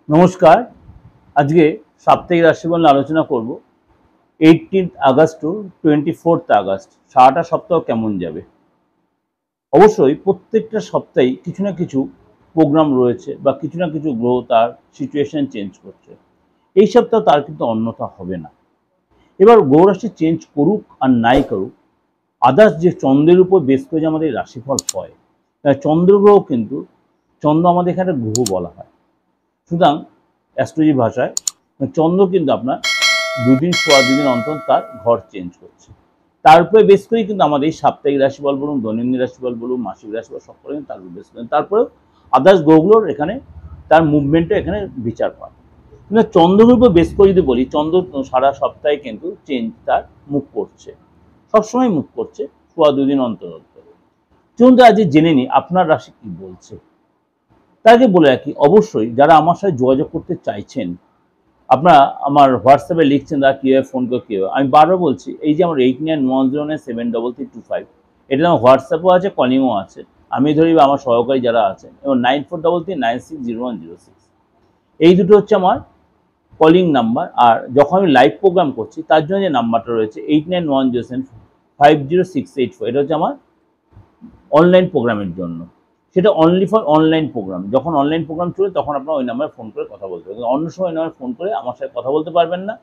নমস্কার। আজকে সাপ্তাহিক রাশিফল নিয়ে আলোচনা করব। 18th August two 24th August সারাটা সপ্তাহ কেমন যাবে। অবশ্যই প্রত্যেকটা সপ্তাহেই কিছু না কিছু প্রোগ্রাম রয়েছে বা কিছু না কিছু গ্রহ তার সিচুয়েশন চেঞ্জ করছে। এই সপ্তাহ তার কিন্তু অন্যথা হবে না। এবার গ্রহ রাশি চেঞ্জ করুক আর নাই করুক, আদার্স যে চন্দ্রের উপর বেস করে যে আমাদের রাশিফল হয়, চন্দ্রগ্রহ কিন্তু চন্দ্র আমাদের এখানে গ্রহ বলা হয়। সুতরাং অ্যাস্ট্রোলজি ভাষায় চন্দ্র কিন্তু আপনার দুদিন অন্তর তার ঘর চেঞ্জ করছে। তার উপরে বেস করেই কিন্তু আমাদের এই সাপ্তাহিক রাশিফল বলুন, দৈনন্দিন রাশিফল বলুন, মাসিক রাশিফল সব করে তার উপর বেস করেন। তারপরেও আদার্স গ্রহগুলোর এখানে তার মুভমেন্টও এখানে বিচার পায়। কিন্তু চন্দ্রের উপর বেস করে যদি বলি, চন্দ্র সারা সপ্তাহে কিন্তু চেঞ্জ তার মুভ করছে, সবসময় মুভ করছে, দুদিন অন্তর অন্তর। চলুন আজ জেনে নিই আপনার রাশি কি বলছে। তাকে বলে রাখি, অবশ্যই যারা আমার সাথে যোগাযোগ করতে চাইছেন, আপনারা আমার হোয়াটসঅ্যাপে লিখছেন তারা কীভাবে ফোন করে কীভাবে, আমি বারবার বলছি, এই যে আমার 8910973325, এটা আমার হোয়াটসঅ্যাপও আছে, কলিংও আছে। আমি ধরি আমার সহকারী যারা আছেন, এবং 9433960106, এই দুটো হচ্ছে আমার কলিং নাম্বার। আর যখন আমি লাইভ প্রোগ্রাম করছি তার জন্য যে নাম্বারটা রয়েছে 89105068, এটা হচ্ছে আমার অনলাইন প্রোগ্রামের জন্য। সেটা অনলি ফর অনলাইন প্রোগ্রাম। যখন অনলাইন প্রোগ্রাম চলে তখন আপনার ওই নাম্বারে ফোন করে কথা বলতে হবে। অন্য সময় নাম্বারে ফোন করে আমার সাথে কথা বলতে পারবেন না,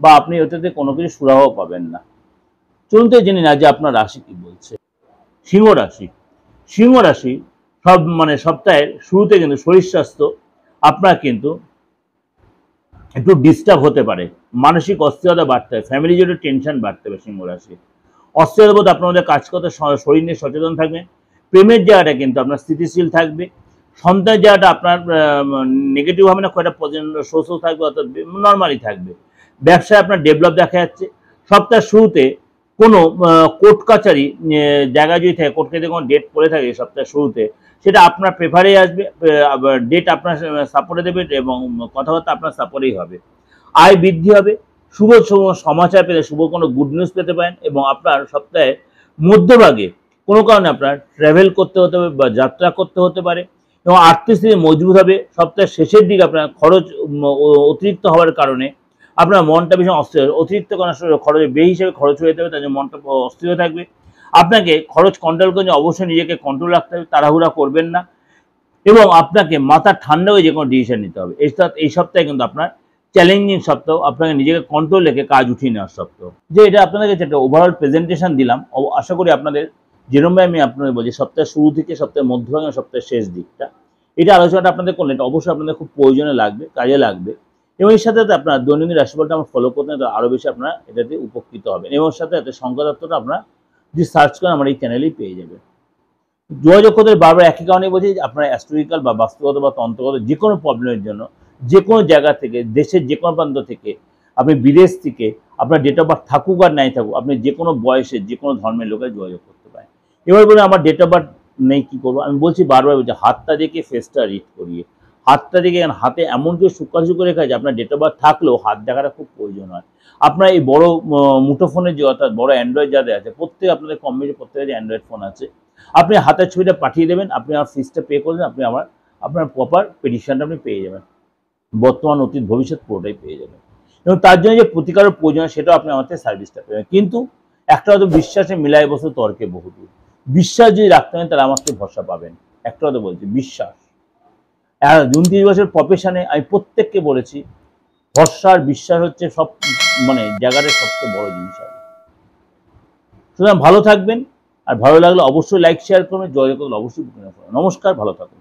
বা আপনি ওটাতে কোনো কিছু সুরাহও পাবেন না। চলুন তো জেনে না যে আপনার রাশি কি বলছে। সিংহ রাশি। সিংহ রাশি সপ্তাহের শুরুতে কিন্তু শরীর স্বাস্থ্য আপনার কিন্তু একটু ডিস্টার্ব হতে পারে, মানসিক অস্থিরতা বাড়তে হবে, ফ্যামিলি জুড়ে টেনশন বাড়তে হবে। সিংহ রাশি অস্থিরতা বোধ আপনার মধ্যে কাজ করতে, শরীর নিয়ে সচেতন থাকবেন। প্রেমের জায়গাটা কিন্তু আপনার স্থিতিশীল থাকবে। সন্তানের জায়গাটা আপনার নেগেটিভ হবে না, কয়েকটা সোর্সও থাকবে, অর্থাৎ নর্মালি থাকবে। ব্যবসায় আপনার ডেভেলপ দেখা যাচ্ছে। সপ্তাহের শুরুতে কোনো কোর্ট কাছারি জায়গায় যদি থাকে, কোর্ট কাছারি কোনো ডেট পড়ে থাকে সপ্তাহের শুরুতে, সেটা আপনার প্রেফারে আসবে, ডেট আপনার সাপোর্টে দেবে, এবং কথাবার্তা আপনার সাপোর্টেই হবে। আয় বৃদ্ধি হবে। শুভ সমাচার পেতে, শুভ কোনো গুড নিউজ পেতে পারেন, এবং আপনার সপ্তাহে মধ্যভাগে কোনো কারণে আপনার ট্রাভেল করতে হতে হবে বা যাত্রা করতে হতে পারে, এবং আর্থিক স্থিতি মজবুত হবে। সপ্তাহের শেষের দিকে আপনার খরচ অতিরিক্ত হওয়ার কারণে আপনার মনটা ভীষণ অস্থির, অতিরিক্ত কোনো খরচ বে হিসেবে খরচ হয়ে যেতে হবে, তার জন্য মনটা অস্থির থাকবে। আপনাকে খরচ কন্ট্রোল করে অবশ্যই নিজেকে কন্ট্রোল রাখতে হবে, তাড়াহুড়া করবেন না, এবং আপনাকে মাথা ঠান্ডা হয়ে যে কোনো ডিসিশন নিতে হবে। এই সপ্তাহে কিন্তু আপনার চ্যালেঞ্জিং সপ্তাহ, আপনাকে নিজেকে কন্ট্রোল রেখে কাজ উঠিয়ে নেওয়ার সপ্তাহ। যে এটা আপনাদের কাছে একটা ওভারঅল প্রেজেন্টেশন দিলাম, আশা করি আপনাদের যেরকমভাবে আমি আপনাদের বলছি সপ্তাহের শুরু থেকে সপ্তাহের মধ্যভাগে সপ্তাহের শেষ দিকটা, এটা আলোচনাটা আপনাদের করলে এটা অবশ্যই আপনাদের খুব প্রয়োজনে লাগবে, কাজে লাগবে। এবং এর সাথে আপনার দৈনন্দিন রাশিফলটা আমার ফলো করতে আরও বেশি আপনারা এটাতে উপকৃত হবেন, এবং সাথে এতে সংখ্যা তত্ত্বটা আপনারা যদি সার্চ করেন আমার এই চ্যানেলেই পেয়ে যাবেন। যোগাযোগ করতে বারবার একই কারণে বলছি, আপনার অ্যাস্ট্রোলজিক্যাল বা বাস্তুগত বা তন্ত্রগত যে কোনো প্রবলেমের জন্য, যে কোনো জায়গা থেকে, দেশের যে কোনো প্রান্ত থেকে, আপনি বিদেশ থেকে, আপনার ডেট অফ বার্থ থাকুক আর নাই থাকুক, আপনি যে কোনো বয়সে যে কোনো ধর্মের লোকের যোগাযোগ করতে পারেন। এবার বলে আমার ডেট অফ বার্থ নেই, কী করবো? আমি বলছি বারবার বলছি, হাতটা দেখে ফেসটা রিড করিয়ে, হাতটা দেখে, হাতে এমন কেউ সূক্ষ্ম রেখা আছে, আপনার ডেট অফ বার্থ থাকলেও হাত দেখাটা খুব প্রয়োজন হয়। আপনার এই বড় মুঠোফোনের যে, অর্থাৎ বড় অ্যান্ড্রয়েড যাদের আছে, আপনাদের কম বেশি প্রত্যেকের অ্যান্ড্রয়েড ফোন আছে, আপনি হাতের ছবিটা পাঠিয়ে দেবেন, আপনি আমার ফিসটা পে করবেন, আপনি আপনার প্রপার পেটিশনটা আপনি পেয়ে যাবেন, বর্তমান অতীত ভবিষ্যৎ পুরোটাই পেয়ে যাবেন। এবং তার জন্য যে প্রতিকারের প্রয়োজন সেটাও আপনি আমার থেকে সার্ভিসটা পেবেন। কিন্তু একটা হয়তো বিশ্বাসে মিলায় বস্তু তর্কে বহুদূর। বিশ্বাস যদি রাখতে পারেন তাহলে আমার থেকে ভরসা পাবেন। একটা কথা বলছি, বিশ্বাস। 29 বছর প্রফেশনে আমি প্রত্যেককে বলেছি, ভরসা আর বিশ্বাস হচ্ছে সব জায়গাটার সবচেয়ে বড় জিনিস আছে। সুতরাং ভালো থাকবেন, আর ভালো লাগলে অবশ্যই লাইক শেয়ার করবেন, যোগাযোগ করলে অবশ্যই। নমস্কার, ভালো থাকুন।